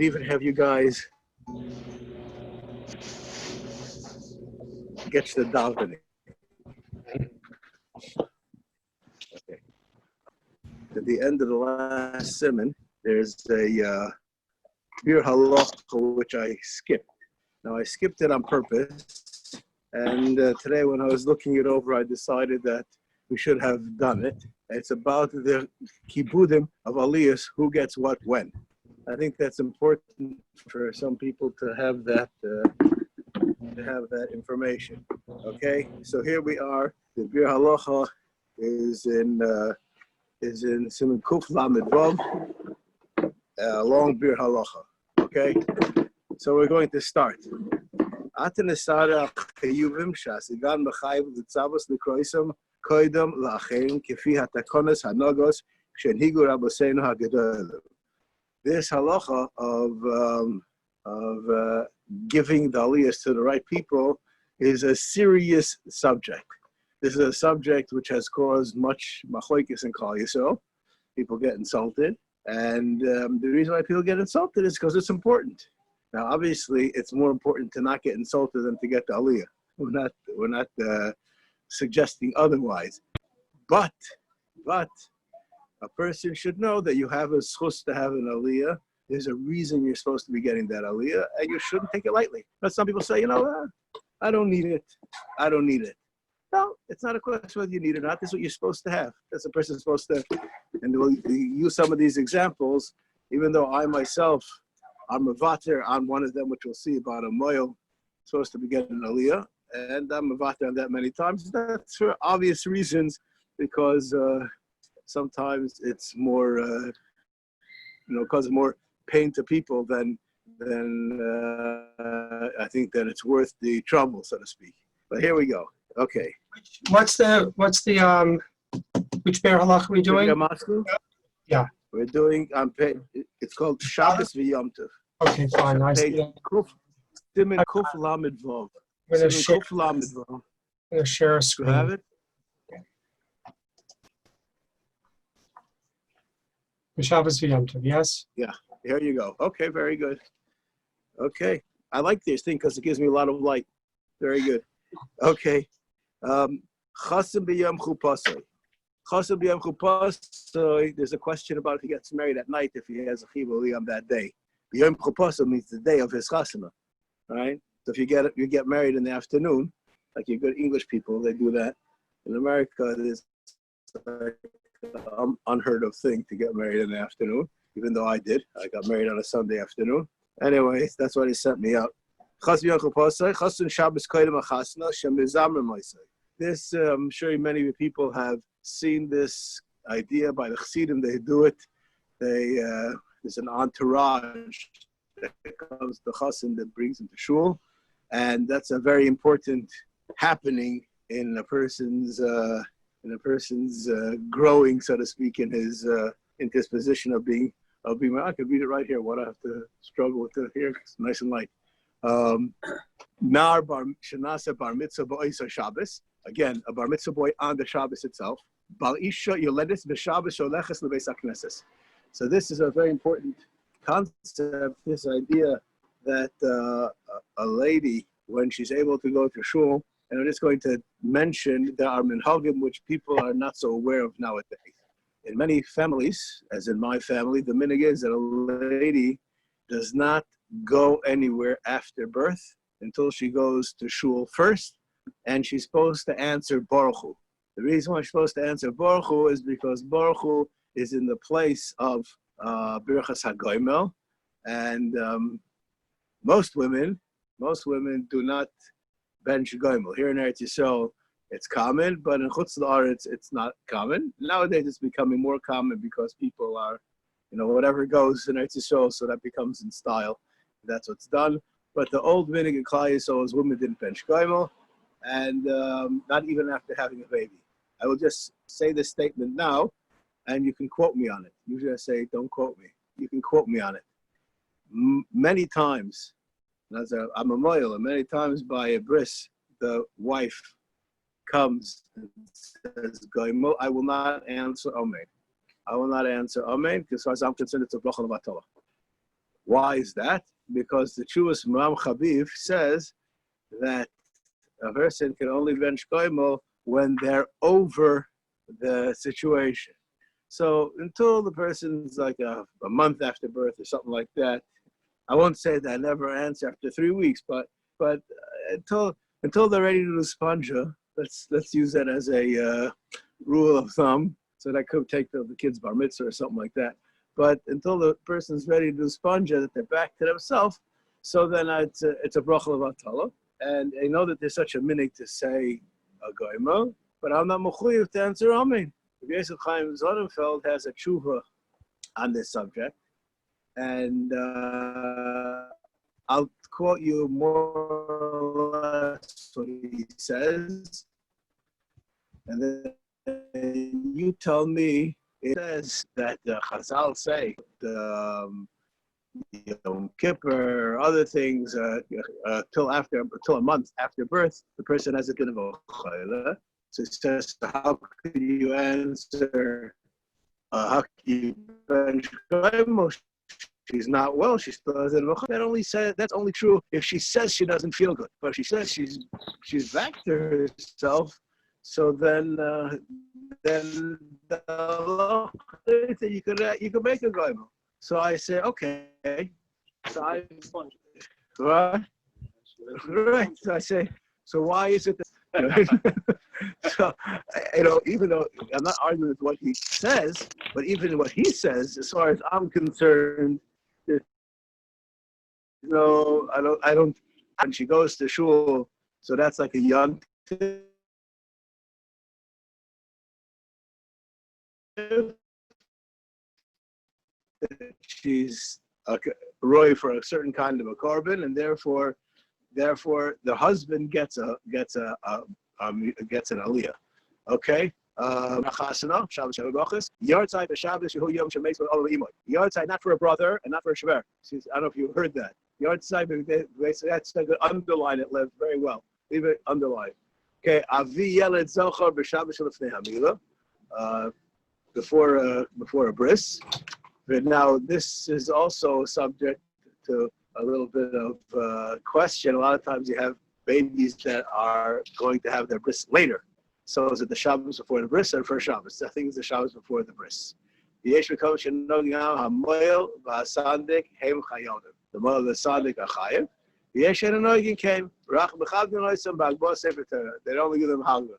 even have you guys get to the davening. Okay. At the end of the last Siman, there's a Biur Halacha which I skipped. Now I skipped it on purpose, and today when I was looking it over, I decided that we should have done it. It's about the kibudim of aliyos, who gets what when. I think that's important for some people to have that information. Okay, so here we are. The Biur Halacha is in Siman Kuf Lamed Vav, long Biur Halacha. Okay, so we're going to start. Atenesara chayuvim shasigan b'chayiv l'tzavos l'kroisam koidam la'acherim kefi hatakonas hanogos shenhigu rabbeinu hagedolim. This halacha of giving the aliyos to the right people is a serious subject. This is a subject which has caused much machlokes and Klal Yisrael. People get insulted, and the reason why people get insulted is because it's important. Now, obviously, it's more important to not get insulted than to get the aliyah. We're not suggesting otherwise, but a person should know that you have a schus to have an aliyah. There's a reason you're supposed to be getting that aliyah, and you shouldn't take it lightly. But some people say, I don't need it. I don't need it. No, it's not a question whether you need it or not. This is what you're supposed to have. That's a person supposed to. And we'll use some of these examples, even though I myself, I'm a vater on one of them, which we'll see about a moil, supposed to be getting an aliyah, and I'm a vater on that many times. That's for obvious reasons, because sometimes it's more, causes more pain to people than I think that it's worth the trouble, so to speak. But here we go. Okay. Which Biur Halacha are we doing? Yeah. We're doing on page. It's called Shabbos v'Yom Tov. Okay, fine. I see. Siman Kuf Lamed Vav. I'm going to share a screen. You have it? Shabbos v'Yom Tov, yes? Yeah, here you go. Okay, very good. Okay, I like this thing because it gives me a lot of light. Very good. Okay. Chasim b'yom chupasoi. Chasim b'yom chupasoi, there's a question about if he gets married at night, if he has a chibuli on that day. B'yom chupasoi means the day of his chasana, right? So if you get married in the afternoon, like you good English people, they do that. In America, it is like an unheard of thing to get married in the afternoon, even though I did. I got married on a Sunday afternoon. Anyways, that's why they sent me out. This, I'm sure many people have seen this idea by the Chassidim. They do it. There's an entourage that comes to Chassid that brings him to shul, and that's a very important happening in a person's growing, so to speak, in his position of being. I could read it right here. What I have to struggle with it here. It's nice and light. Nar bar shenasa bar mitzvah ba'isa Shabbos. Again, a bar mitzvah boy on the Shabbos itself. Bal isha yoledis b'Shabbos sholeches lebeis hakneses. So this is a very important concept. This idea that a lady, when she's able to go to shul, and I'm just going to mention there are minhagim which people are not so aware of nowadays. In many families, as in my family, the minhag is that a lady does not go anywhere after birth until she goes to shul first, and she's supposed to answer Baruch Hu. The reason why she's supposed to answer Baruch Hu is because Baruch Hu is in the place of Birchas HaGoimel, and most women do not bench Goimel. Here in Eretz Yisrael, it's common, but in Chutz La'aretz, it's not common. Nowadays, it's becoming more common because people are, whatever goes in Eretz Yisrael, so that becomes in style. That's what's done. But the old minhag in Klal Yisrael is women didn't bench Goimel, and not even after having a baby. I will just say this statement now, and you can quote me on it. Usually I say, don't quote me. You can quote me on it. Many times, I'm a moil, and many times by a bris, the wife comes and says, Goimel, I will not answer Amen. I will not answer Amen, because as far as I'm concerned, it's a bracha levatala. Why is that? Because the Chuvas Imam Chabiv says that a person can only bench goimo when they're over the situation. So until the person's like a month after birth or something like that, I won't say that I never answer after 3 weeks, but until they're ready to do spanja, let's use that as a rule of thumb. So that could take the kid's bar mitzvah or something like that. But until the person's ready to do spanja, that they're back to themselves, so then it's a bracha of atala. And I know that there's such a minhag to say a goyma, but I'm not mechuyev to answer amen. Yosef Chaim Sonnenfeld has a tshuva on this subject, and I'll quote you more or less what he says, and then you tell me. It says that the Chazal say the Yom Kippur, other things, till a month after birth, the person has a din of a chayla. So it says, how could you answer? How can you bench? She's not well. She still has a din of a chayla. That's only true if she says she doesn't feel good. But if she says she's back to herself, so then you could make a goyim. So I say, okay. So right. So I say, so why is it that, so, even though I'm not arguing with what he says, but even what he says, as far as I'm concerned, I don't, and she goes to shul, so that's like a young she's a roy for a certain kind of a korban, and therefore the husband gets an aliyah. Okay. Yartzai for Shabbos, Yartzai not for a brother and not for a shver. I don't know if you heard that. Yartzai, that's like underline it very well. Leave it underlined. Okay. Avi yeled zochar b'Shabbos lefnei hamila. Before a bris. But now this is also subject to a little bit of question. A lot of times you have babies that are going to have their bris later. So is it the Shabbos before the bris or first Shabbos? I think it's the Shabbos before the bris. The moil of the Sadik Achayev. The Yeshen Anoigin came. They don't give them Hagla.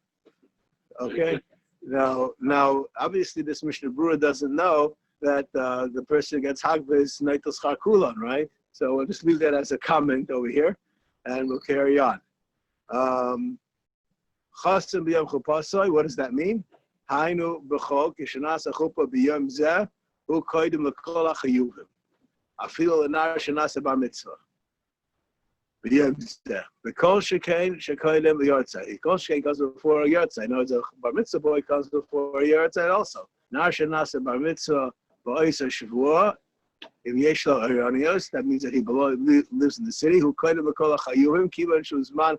Okay? Now, obviously, this Mishnah Berurah doesn't know that the person gets Hagla is Neitos Chakulan, right? So we'll just leave that as a comment over here, and we'll carry on. Chasim b'yom chupasoi, what does that mean? Hainu b'chol kishanas achupa b'yom zeh hu koidim l'kol ha'chayuvim. Afilu l'nar shanas bar mitzvah. B'yom zeh. B'kol shekain shekoidim l'yortzai. B'kol shekain comes before a yortzai. No, it's a bar mitzvah boy comes before a yortzai also. Nar shanas bar mitzvah ba'oisa shavua. If yesh lo aliyos, that means that he lives in the city. Hu koidim l'kol ha'chayuvim kivan shuzman.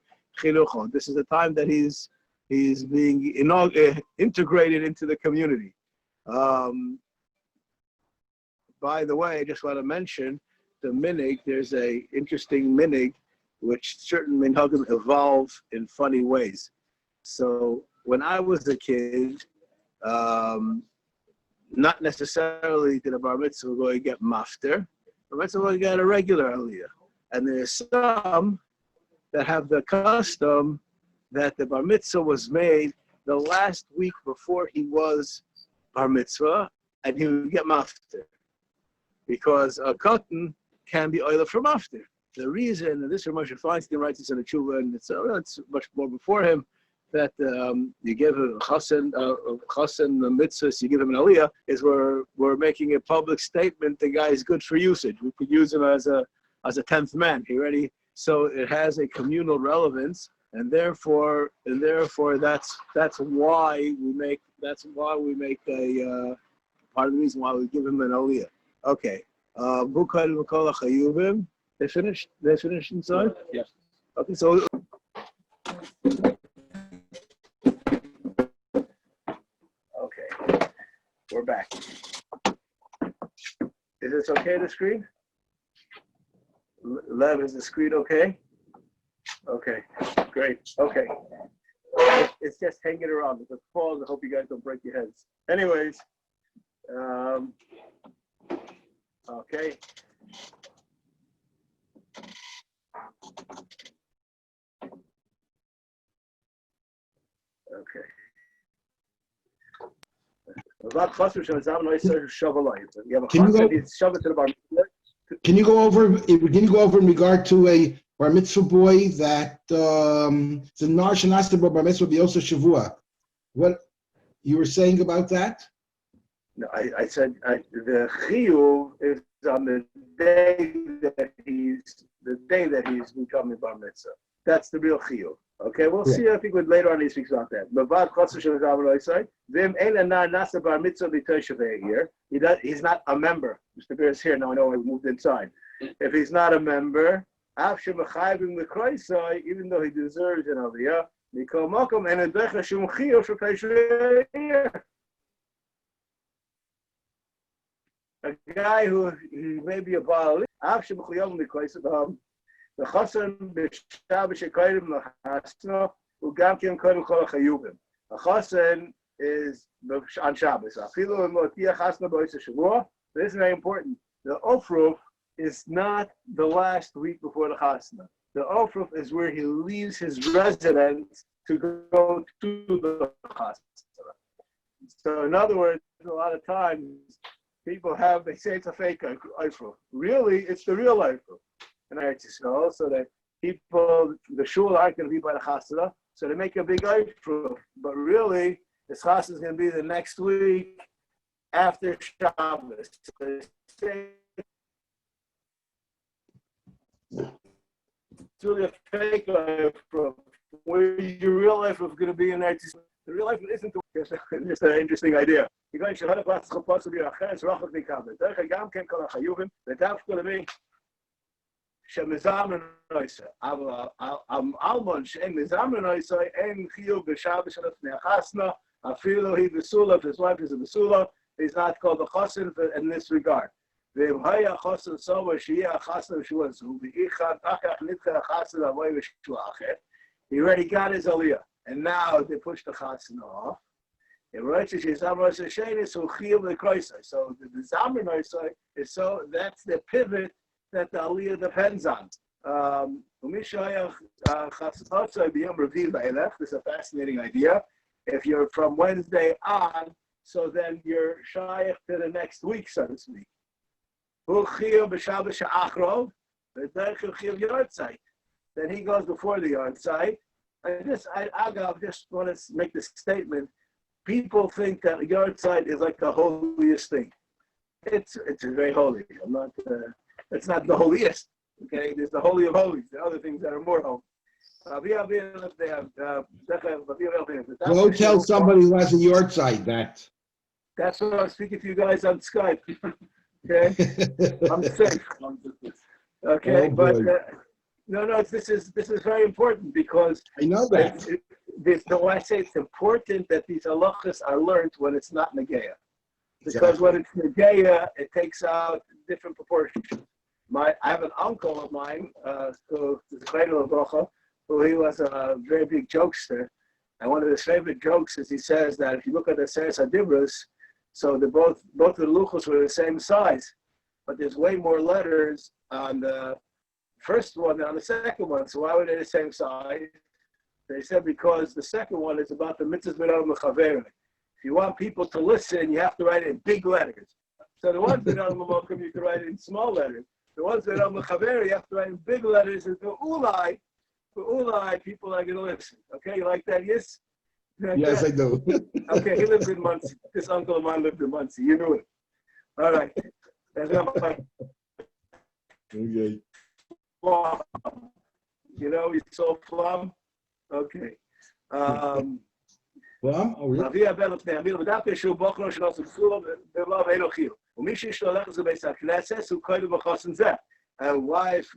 This is the time that he's being integrated into the community. By the way, I just want to mention the minig. There's a interesting minig, which certain minhagim evolve in funny ways. So when I was a kid, not necessarily did a bar mitzvah go and get mafter. Bar mitzvah go and get a regular aliyah, and there's some that have the custom that the bar mitzvah was made the last week before he was bar mitzvah, and he would get mafter. Because a cotton can be oiled from mafter. The reason, and this Moshe Feinstein writes this in a tshuva, and it's much more before him, that you give a chassan the mitzvahs, you give him an aliyah, is we're making a public statement the guy is good for usage. We could use him as a 10th man. He ready? So it has a communal relevance, and therefore that's why we make a part of the reason why we give him an aliyah. Okay. They finished? They finished inside? Yes. Okay, so okay. We're back. Is this okay, the screen? Lev, is the screen okay? Okay, great. Okay. It's just hanging around. If it falls, I hope you guys don't break your heads. Anyways, okay. Okay. Can you go over in regard to a bar mitzvah boy that the nar shenasta bar mitzvah b'yosa shavua? What you were saying about that? No, I said the chiyuv is on the day that he's becoming bar mitzvah. That's the real chiyuv. Okay, we'll see. I think later on he speaks about that. He's not a member. Mr. Bear is here now. I know he moved inside. If he's not a member, even though he deserves an aliyah, a guy who he may be a baal, the chassan b'Shabbos shekayim l'chasno ugam kim kodim kol hachayuvim. A chassan is on Shabbos. Afilu l'motia chasno b'oisa shavua. This is very important. The ofruf is not the last week before the chasna. The ofruf is where he leaves his residence to go to the chasna. So in other words, a lot of times people they say it's a fake ofruf. Really, it's the real ofruf. And I so that people, the shul aren't going to be by the chasana, so they make a big ofruf. But really, this chasana is going to be the next week after Shabbos. So it's really a fake ofruf. Where your real life is going to be in there. The real life isn't just an interesting idea. You're going to have to be a chayes rachok nikaveh. Derech hagam ken kol hachayuvim. The daf going to be shemizamen noisa. Almon she'en mizamen noisa en chiyuv b'Shabbos shelefnei chasna. Afilu he b'sula. If his wife is a b'sula, he's not called a chassan in this regard. V'im haya chassan sova she'yeh chasna v'shuazu v'ichad achach nitcha chassan avoy v'shuachet. He already got his aliyah, and now they push the chassan off. So the Zamar Noisai is that's the pivot that the aliyah depends on. This is a fascinating idea. If you're from Wednesday on, so then you're shaykh to the next week, so to speak. Then he goes before the yard site. I just want to make this statement. People think that the yard site is like the holiest thing. It's very holy. It's not the holiest. Okay, there's the holy of holies. There are other things that are more holy. Go tell somebody who has a yard site that. That's what I'm speaking to you guys on Skype. Okay, I'm safe. Okay, but no. This is very important because I know that. I say it's important that these halachas are learned when it's not negeya, because when it's negeya, it takes out different proportions. I have an uncle of mine who is a Rav Avrohom, who he was a very big jokester, and one of his favorite jokes is he says that if you look at the Seres HaDibros, so both the luchos were the same size, but there's way more letters on the first one than on the second one. So why were they the same size? They said because the second one is about the mitzvahs b'nadam l'chaverim. If you want people to listen, you have to write it in big letters. So the ones b'nadam l'mokum, you can write it in small letters. The ones b'nadam l'chaverim, you have to write in big letters. And for ulai, people are going to listen. Okay, you like that? Yes? Yes, I do. Okay, he lived in Muncie. This uncle of mine lived in Muncie. You knew it. All right. That's not my... Okay. You know, he saw plum. Okay. Plum? Oh, really? A wife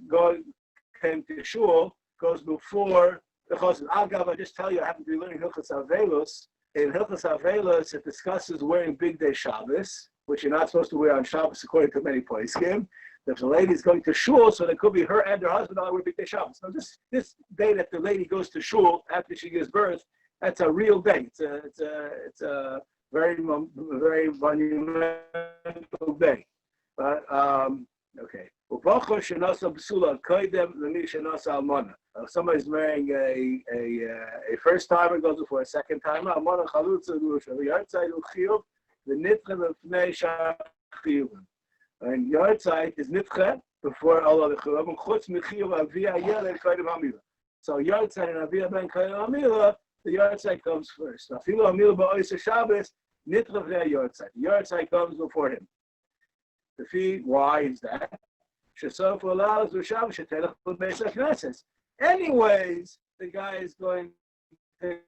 came to shul, goes before the chosn. Agav, I just tell you, I happen to be learning Hilchos Avelos. In Hilchos Avelos, it discusses wearing weekday Shabbos, which you're not supposed to wear on Shabbos according to many poskim. If the lady's going to shul, so it could be her and her husband on weekday Shabbos. So this day that the lady goes to shul after she gives birth, that's a real day. It's a very monumental day. But okay. Somebody's marrying a first timer, goes before a second timer. And Yartzeit is nitche before all other chulabim. Chutz michiyuv avia yeled koydem hamila. So Yartzeit and avia ben koydem hamila, the Yartzeit comes first. Afilu hamila ba'oisa Shabbos nitche v'nei Yartzeit. The Yartzeit comes before him. The fee, why is that? Shesof allows v'Shabbos shetelech l'beis hakneses. Anyways, the guy is going to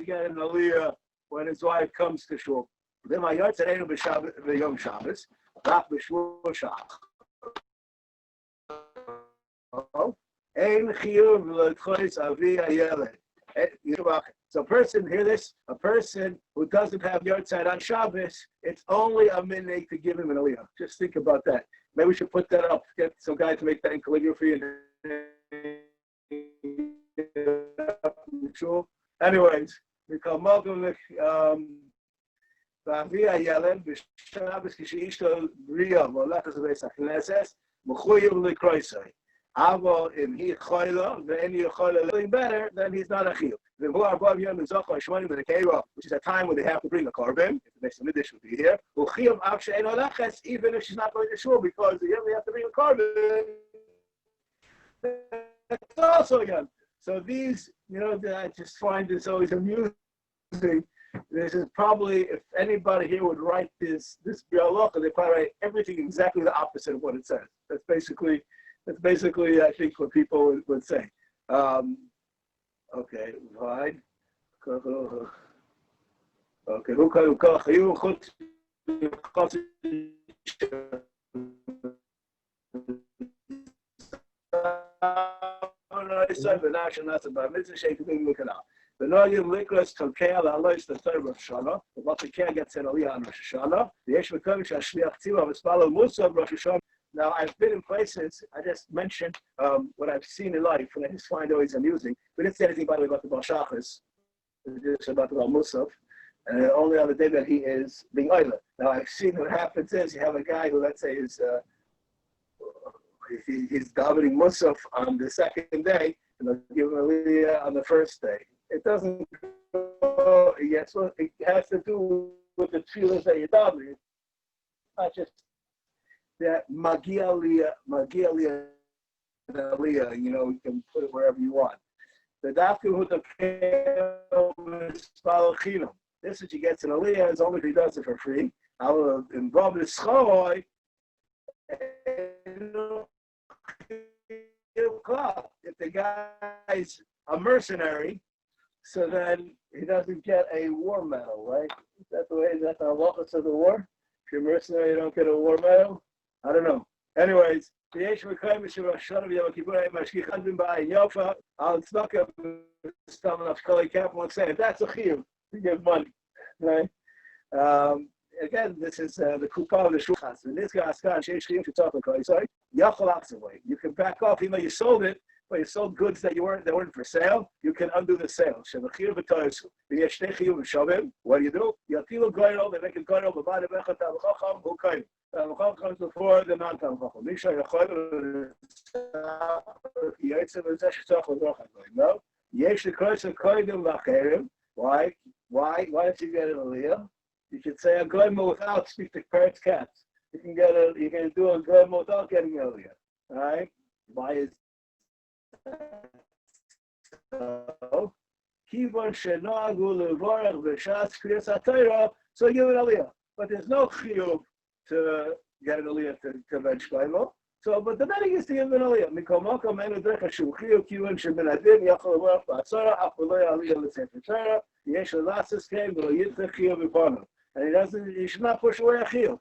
get an aliyah when his wife comes to shul. Then my Yartzeit ain't b'Yom Shabbos, not b'Shvul Shach. Ein chiyuv l'tchois avi hayeled. So, a person, hear this? A person who doesn't have Yartzeit on Shabbos, it's only a minhag to give him an aliyah. Just think about that. Maybe we should put that up. Get some guy to make that in calligraphy and. Anyways, we call Malcolm. ואביה ילד בשבס כשאשתו בריאה והולכת לבית הכנסת מחויב לקרויסוי. אבל אם היא חולה ואין היא יכולה living better, then he's not a chiyuv. והוא 40 יום לזוכר 80 בנקיירו, which is a time when they have to bring a korban, if the next midrash would be here, הוא chiyuv אף שאין הולכת, even if she's not going to shul, because they have to bring a korban. That's also again. So these, I just find this always amusing. This is probably, if anybody here would write this halacha, they probably write everything exactly the opposite of what it says. That's basically, I think, what people would say. Okay, fine. Okay, the Noyim Likras Tokea aliyos the third Rosh Hashanah. The Tokea gets an aliyah on Rosh Hashanah. The Yesh Mekavim Shashliach Tzivah V'Spalo Musa Rosh Hashanah. Now I've been in places. I just mentioned what I've seen in life, and I just find always amusing. We didn't say anything, by the way, about the Baal Shachas, just about the Baal Musaf, and only on the day that he is being oila. Now I've seen what happens is you have a guy who, let's say, is he's davening Musaf on the second day, and they'll give him aliyah on the first day. It doesn't go, yes, well, it has to do with the tefillas that you're davening. Not just that magia aliyah, you can put it wherever you want. The dafku hu the this is he gets an aliyah as long as he does it for free. I will involve the schoi. If the guy's a mercenary, so then he doesn't get a war medal, right? Is that the way? Is that the halachos of the war? If you're a mercenary, you don't get a war medal. I don't know. Anyways, the Yesh Mekayim Sheva Shana Yom Kippur Mashkich Hadbin Ba'ay Yofa Al Tzedakah Stam Nafkali Kaplan saying that's a chiyuv to give money, right? Again, this is the kupa of the shulchas. In this guy's skan sheish chiyuv to talk about. Sorry, yachol way. You can back off, even though you sold it. But you sold goods that weren't for sale, you can undo the sale. What do? You they make it goyrel, the comes before the non-Talmud. No? Why? Why don't you get an aliyah? You should say a goyma without speak to parents' cats. You can do a goyma without getting an aliyah. All right? Why is so you give an aliyah, but there's no chiyuv to get an aliyah to bench shloimo. So, but the better is to give an aliyah. And he should not push away a chiyuv.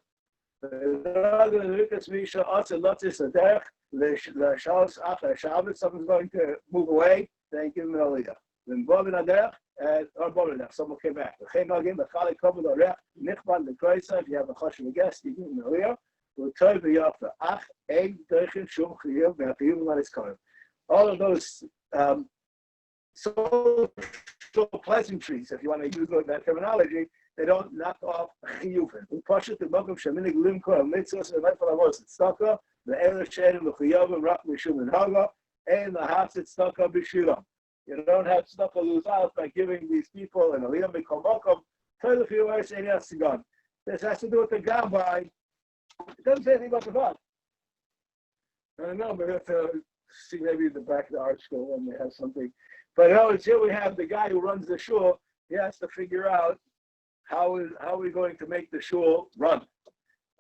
Someone's going to move away, then give him an aliyah. Then Bob and Aderech, and someone came back. If you have a chashuv guest, you give him aliyah. All of those social pleasantries, if you want to use that terminology, they don't knock off chiyuvin. You don't have tzedakah lose out by giving these people an aliyah mikol makom. This has to do with the gabbai. It doesn't say anything about the God. I don't know, but we have to see maybe in the back of the art school when they have something. But it's here we have the guy who runs the shul. He has to figure out how are we going to make the shul run.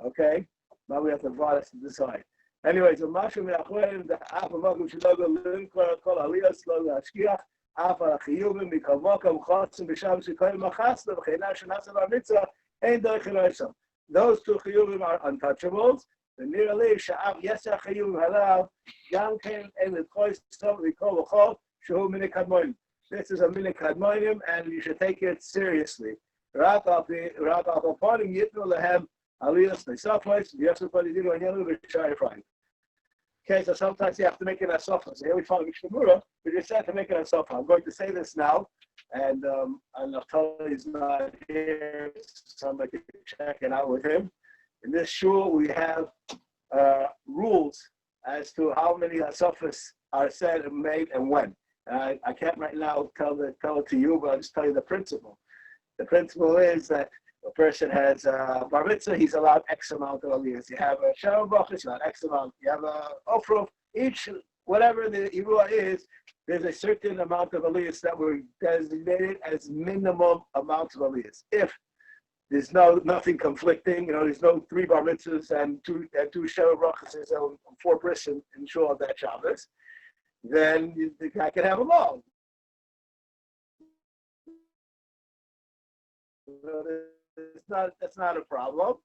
Okay? Now we have to vote us to decide. Anyways, the Mashu Me'achleim, the Afamakum Shilogo Linkor Kol Aliyos Lo Lashkiach, Afa Chiyuvim Mikol Mokom Chotzim B'Shabbos Yikoyim Machasna V'Cheinah Shenasa Bar Mitzvah Ein Derech Eloisam. Those two chiyuvim are untouchables. The nearly Sha'av Yeser Chiyuvim Halav Yam Ken En L'Chois Tov V'Kol V'Chol Shehu Minik Hadmonim. This is a Minik Hadmonim, and you should take it seriously. Rak Al Ponim Yitnu Lehem aliyos Nesafos Yosef Padidinu Anyanu V'Shai Efraim. Okay, so sometimes you have to make it a sofa. So here we follow Mishnah, we just have to make it a sofa. I'm going to say this now, and Naftali is not here. Somebody can check it out with him. In this shul, we have rules as to how many sofas are said and made and when. I can't right now tell it to you, but I'll just tell you the principle. The principle is that a person has bar mitzvah, he's allowed X amount of aliyos. You have a Shabbos, you're allowed X amount. You have a ofruf, each, whatever the Iruah is, there's a certain amount of aliyos that were designated as minimum amounts of aliyos. If there's nothing conflicting, there's no 3 bar mitzvahs and two Shabbos and 4 bris in shul of that Shabbos, then the guy can have them all. That's not a problem.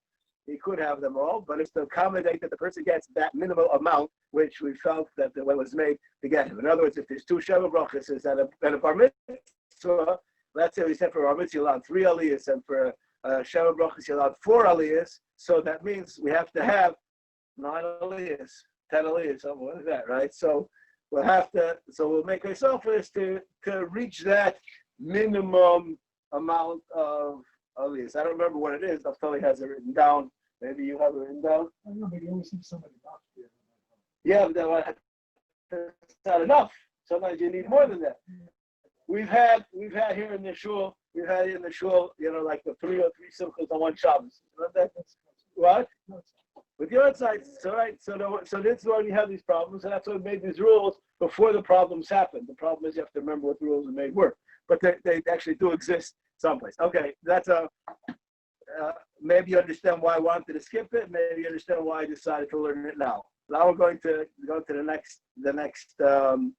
He could have them all, but it's to accommodate that the person gets that minimal amount, which we felt that the way was made to get him. In other words, if there's 2 Sheva brachas and a bar mitzvah, let's say we said for bar mitzvah you allowed 3 aliyos, and for Sheva brachas you allowed 4 aliyos, so that means we have to have 9 aliyos, 10 aliyos, something like that, right? So we'll make ourselves to reach that minimum amount of aliyos. I don't remember what it is. Naftali has it written down. Maybe you have it written down. I don't know, but you always see somebody about here. Yeah, but that's not enough. Sometimes you need more than that. We've had here in the shul, like the 3 or 3 simchas on one Shabbos. What? With your insights, all right. So this is why we have these problems, and that's why we made these rules before the problems happened. The problem is you have to remember what the rules are made were, but they actually do exist someplace. Okay, that's maybe you understand why I wanted to skip it. Maybe you understand why I decided to learn it now. Now we're going to go to the next Siman.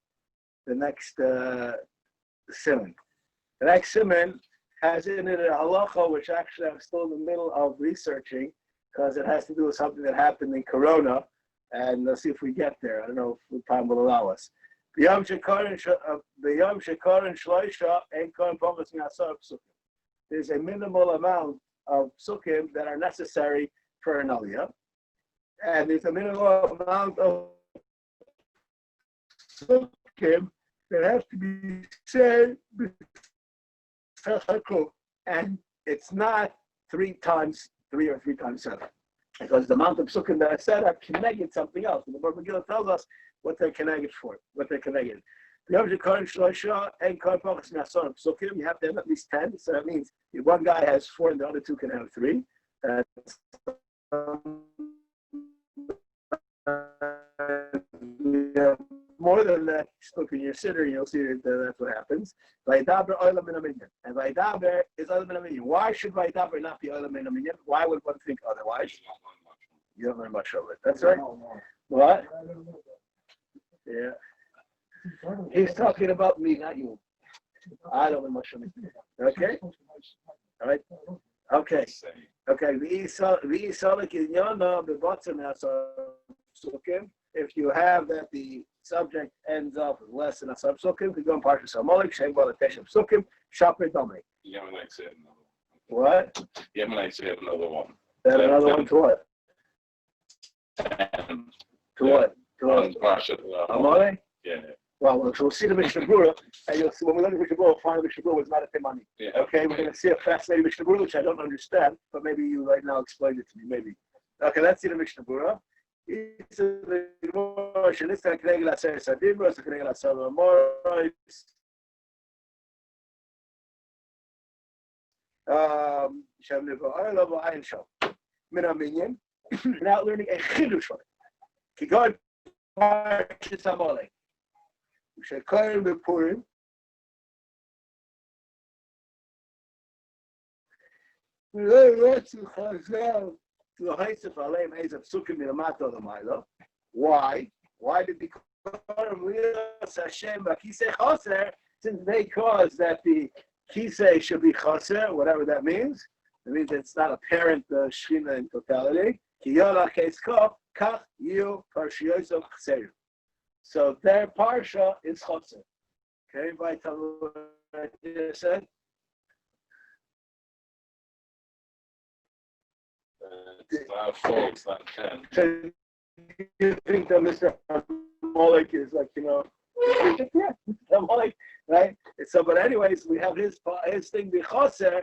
The next Siman has in it a halacha, which actually I'm still in the middle of researching because it has to do with something that happened in Corona, and let's see if we get there. I don't know if the time will allow us. There's a minimal amount of psukim that are necessary for an aliyah, and there's a minimal amount of psukim that has to be said, and it's not 3 times 3 or 3 times 7, because the amount of psukim that I said are connected something else, and the Baruch Megillah tells us what they're connected for, what they're connected. You have to have at least 10, so that means if one guy has 4 and the other 2 can have 3. More than that, look in your sitter, you'll see that that's what happens. And Vaidaber is oil min aminyan. Why should Vaidaber not be oil min aminyan? Why would one think otherwise? You don't learn much of it. That's right. What? Yeah. He's talking about me, not you. I don't learn much of it. Okay? All right? Okay. If you have that the subject ends up with less than a sub-psukim, could go in Parshas Amalek, Shem Bala Teshem Psukim, Shaper Domei. Yemenite said another What? one. Yemenite said another one. Then another one to what? And To what? To on what? Parshat Amalek? Yeah. Well, so we'll see the Mishnah Berurah, and you'll see when we look at Mishnah Berurah, we'll find the Mishnah Berurah was not a Temani. Yeah. Okay, we're going to see a fascinating Mishnah Berurah, which I don't understand, but maybe you right now explain it to me, maybe. Okay, let's see the Mishnah Berurah. Without learning a chidush from it. Kigod Parshas Amalek. Shekayim bePurim. Why? Why did they Hashem since they caused that the kisei should be chaser, whatever that means? It means it's not apparent the Shechina in totality. So their parsha is chaser. Okay, everybody tell me what I just said. It's not 4, it's not 10. So you think that Mr. Amalek is like, yeah, Amalek, right? So, but anyways, we have his thing be chaser.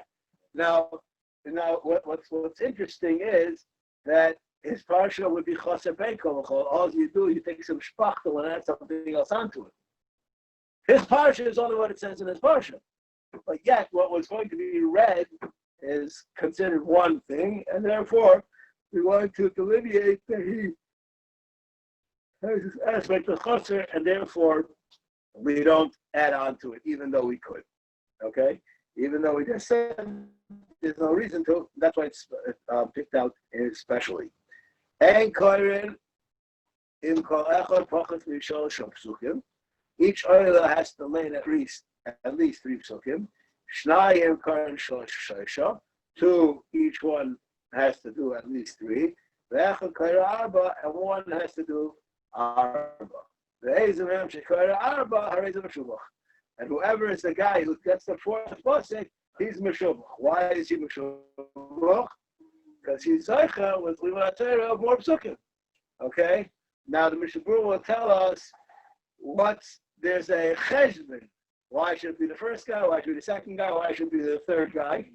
Now, what's interesting is that his parsha would be chaser beikom. All you do, you take some shpachtel and add something else onto it. His parsha is only what it says in his parsha. But yet, what was going to be read is considered one thing, and therefore, we want to delineate that he has this aspect of chaser, and therefore, we don't add on to it, even though we could. Okay? Even though we just said there's no reason to, that's why it's picked out especially. And Koren, in Kol Echad Pachas Mishal Shal Psukim, each oiler has to lay at least 3 psukim. Shnayim Koren Shal Shaisha, 2, each one has to do at least 3. Ve'echad Koren Arba, and 1 has to do Arba. Ve'ezim Shekor Arba, Harezim Meshubach. And whoever is the guy who gets the 4th pasuk, he's Meshubach. Why is he Meshubach? Because he's Zaycha with Limat Torah of more psukim. Okay? Now the Mishnah Berurah will tell us there's a cheshbon. Why should it be the first guy? Why should it be the second guy? Why should it be the third guy?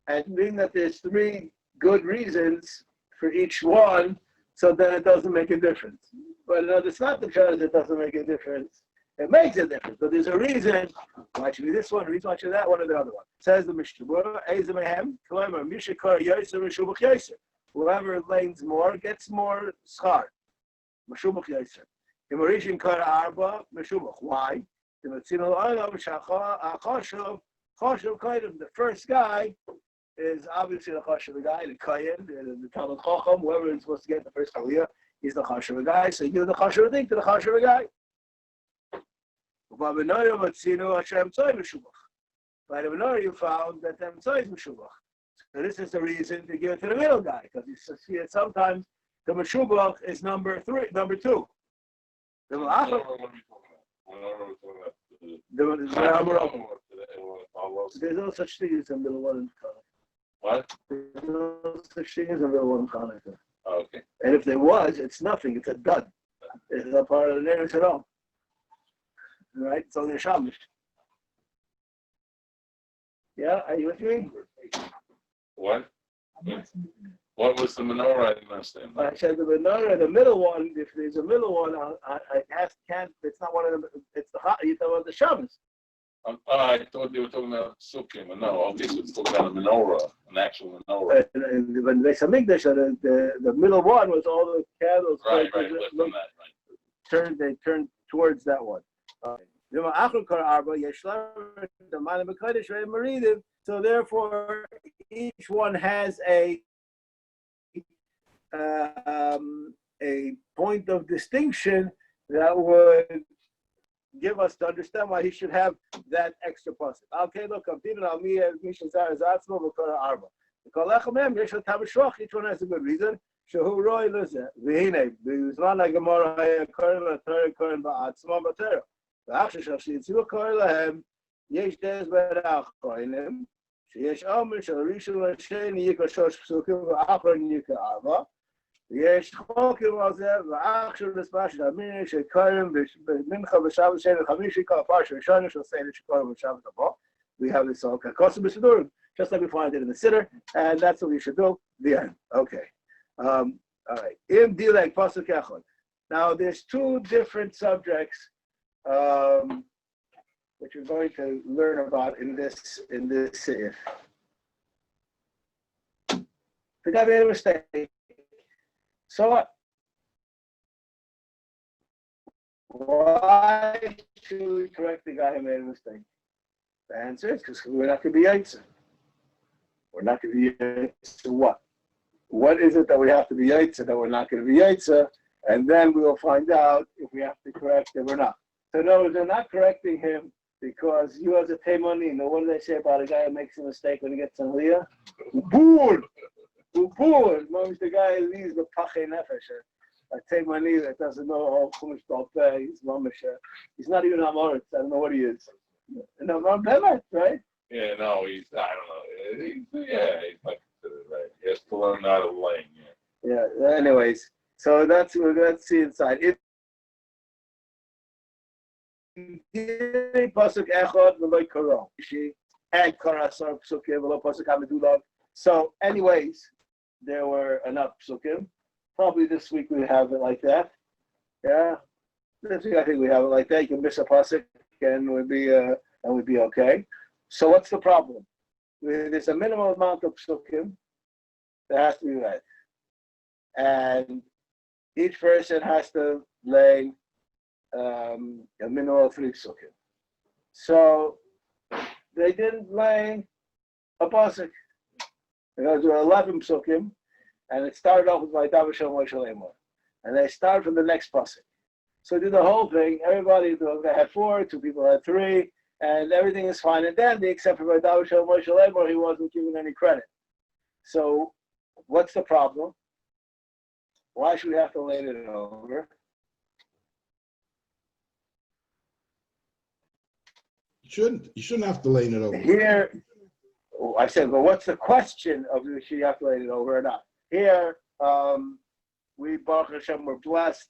And meaning that there's 3 good reasons for each one, so then it doesn't make a difference. But it's not because it doesn't make a difference. It makes a difference, but there's a reason why it should be this one, a reason why it should be that one, or the other one. Says the Mishnah Berurah, whoever lanes more gets more schar. Meshubach yoser. Imarishin kar arba meshubach. Why? The first guy is obviously the chashuv guy, the kayin, the talmid chacham, whoever is supposed to get the first aliyah, he's the chashuv guy. So you do the chashuv thing to the chashuv guy. By the Menor, you found that the Emtzai is Meshubach. So this is the reason to give it to the middle guy, because you see it sometimes the Meshubach is number 2. The Malachim. There's no such thing as a middle one in Chanukah. What? There's no such thing as a middle one in Chanukah. Okay. And if there was, it's nothing. It's a dud. It's not part of the narrative at all. Right? It's only a Shabbos. Yeah, are you with me? What? What was the menorah? I didn't understand. I said the menorah, the middle one. If there's a middle one, can't. It's not one of them. It's the you talking about the Shabbos. I thought they were talking about Sukkim. No, okay, so it's talking about a menorah, an actual menorah. And when they say Mikdash, the middle one was all the candles. Right. They turned towards that one. So therefore, each one has a point of distinction that would give us to understand why he should have that extra pasuk. Okay, look, each one has a good reason. שהוא רואי לזה, והנה, בזמן הגמרא היה קוראים לתורה קוראים בעצמם בתורה, ועכשיו שיציאו קוראים להם, יש דרך בין האחרונים, שיש אומר של ראשון לשני יקרא 3 פסוקים ואחרון יקרא 4, ויש חוקים על זה, ועכשיו נסבר שתאמיני שקוראים במנחה בשבת שני וחמישי, כל הפרשה ראשונה של סדר שקוראים בשבת הבא, we have this all custom b'sidurim, just like we find it in the siddur, and that's what we should do. The end. Okay. All right. Im dileg pasuk echad. Now there's 2 different subjects which we're going to learn about in this seif. The guy made a mistake. So what? Why should we correct the guy who made a mistake? The answer is because we're not going to be yaitza. We're not going to be yaitza what? What is it that we have to be yaitza that we're not going to be yaitza? And then we will find out if we have to correct him or not. So no, they're not correcting him because you as a Taimani, you know, what do they say about a guy who makes a mistake when he gets an aliyah? Boor! Boor! Means the guy who leaves the pachei nefesh. A Taimani that doesn't know all chumash balpeh, he's mamish. He's not even amoritz. I don't know what he is. No, Bemet, right? Yeah, no, he's, I don't know. He's not considered right. He has to learn how to lane, Yeah, anyways, so let's see inside. Pasuk echad v'lo karo. And karasar psukim v'lo pasuk hamidulog. So, anyways, there were enough psukim. Probably this week we have it like that. Yeah, this week I think we have it like that. You can miss a pasuk and we'd be okay. So what's the problem? There's a minimal amount of psukim that has to be read, and each person has to lay a minimum of 3 psukim. So they didn't lay a pasuk. There were 11 psukim, and it started off with Vaydav Hashem Moshe Lemor, and they start from the next pasuk. So do the whole thing. Everybody, they had 4, 2 people had 3, and everything is fine and dandy, except for Vaydav Hashem Moshe Lemor, he wasn't given any credit. So what's the problem? Why should we have to lay it over? You shouldn't have to lay it over. Here, I said, well, what's the question of should you have to lay it over or not? Here, we, Baruch Hashem, were blessed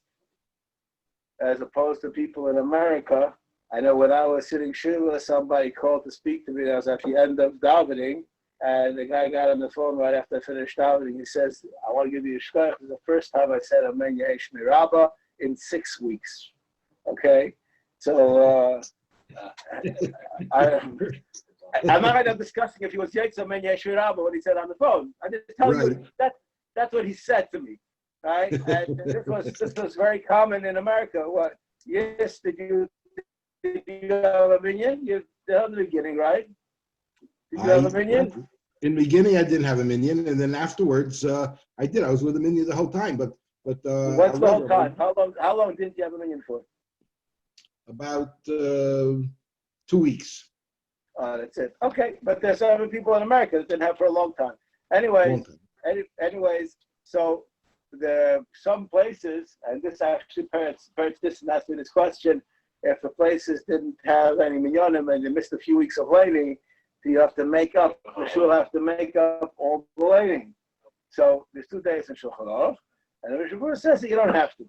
as opposed to people in America. I know when I was sitting shiva, somebody called to speak to me. I was at the end of davening, and the guy got on the phone right after I finished davening. He says, I want to give you a shkoyach. This is the first time I said Amen Yehesh Mirabah in 6 weeks. Okay? So, I'm not right now discussing if he was Yaitz Amen Yehesh Mirabah what he said on the phone. I just tell you that's what he said to me. Right? And this was very common in America. What? Yes, did you have a minion? You in the beginning, right? Did you have a minion? In the beginning, I didn't have a minion, and then afterwards, I did. I was with a minion the whole time. But what's the whole time? How long didn't you have a minion for? About 2 weeks. That's it. Okay, but there's other people in America that didn't have for a long time. Anyways, so some places, and this actually parents this and asked me this question: if the places didn't have any minyanim and they missed a few weeks of lighting, do you have to make up? The shul have to make up all the lighting. So there's 2 days in Shulchan Aruch, and the Mishnah Berurah says that you don't have to.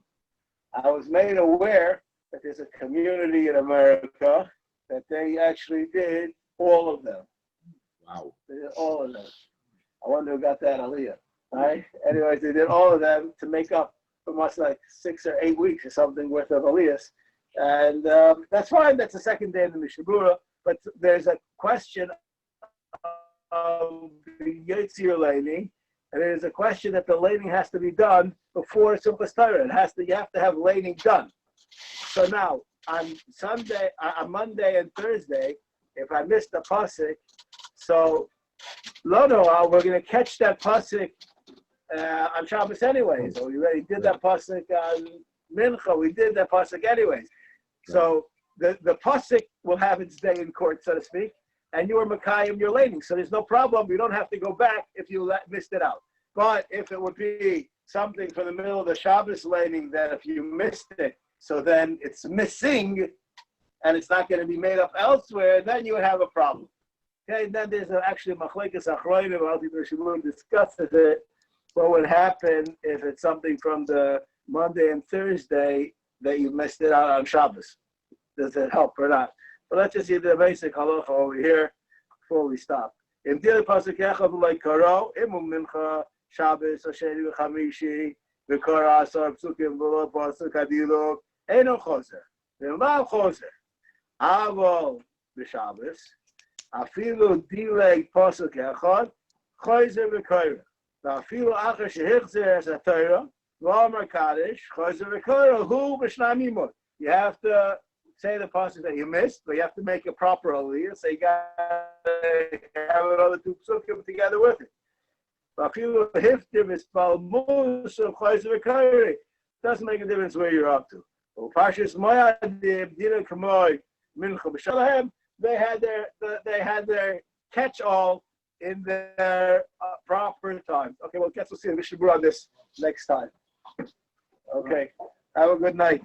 I was made aware that there's a community in America that they actually did all of them. Wow. They did all of them. I wonder who got that aliyah. Right? Anyways, they did all of them to make up for must like 6 or 8 weeks or something worth of aliyahs. And that's fine. That's the second day in the Mishnah Berurah. But there's a question of the Yitzir laning, and there's a question that the laning has to be done before Simchas Torah. You have to have laning done. So now, on Monday and Thursday, if I missed the pasuk, so we're going to catch that pasuk on Shabbos anyways. So we already did that pasuk on Mincha. We did that pasuk anyways. So the pasuk will have its day in court, so to speak, and you are Makayim, you're laning. So there's no problem. You don't have to go back if you missed it out. But if it would be something from the middle of the Shabbos laning that if you missed it, so then it's missing, and it's not going to be made up elsewhere, then you would have a problem. Okay, then there's actually machlekes achronim. I don't think we should discuss it. What would happen if it's something from the Monday and Thursday that you missed it out on Shabbos? Does it help or not? But let's just see the basic halacha over here before we stop. If the pasuk echav like karo, imum mincha Shabbos Sheni v'chamishi v'kara asar psukim v'lo pasuk hadiluk eno choser v'mal choser avol b'Shabbos afilu dileg pasuk echad choser v'kara afilu achar shehichzer as a Torah v'amar kaddish choser v'kara hu b'shnam imot. You have to say the pasuk that you missed, but you have to make a proper aliyos. So you got to have another two psukim together with it. Doesn't make a difference where you're up to. They had their catch-all in their proper times. Okay, well, we'll see the Mishnah on this next time. Okay, have a good night.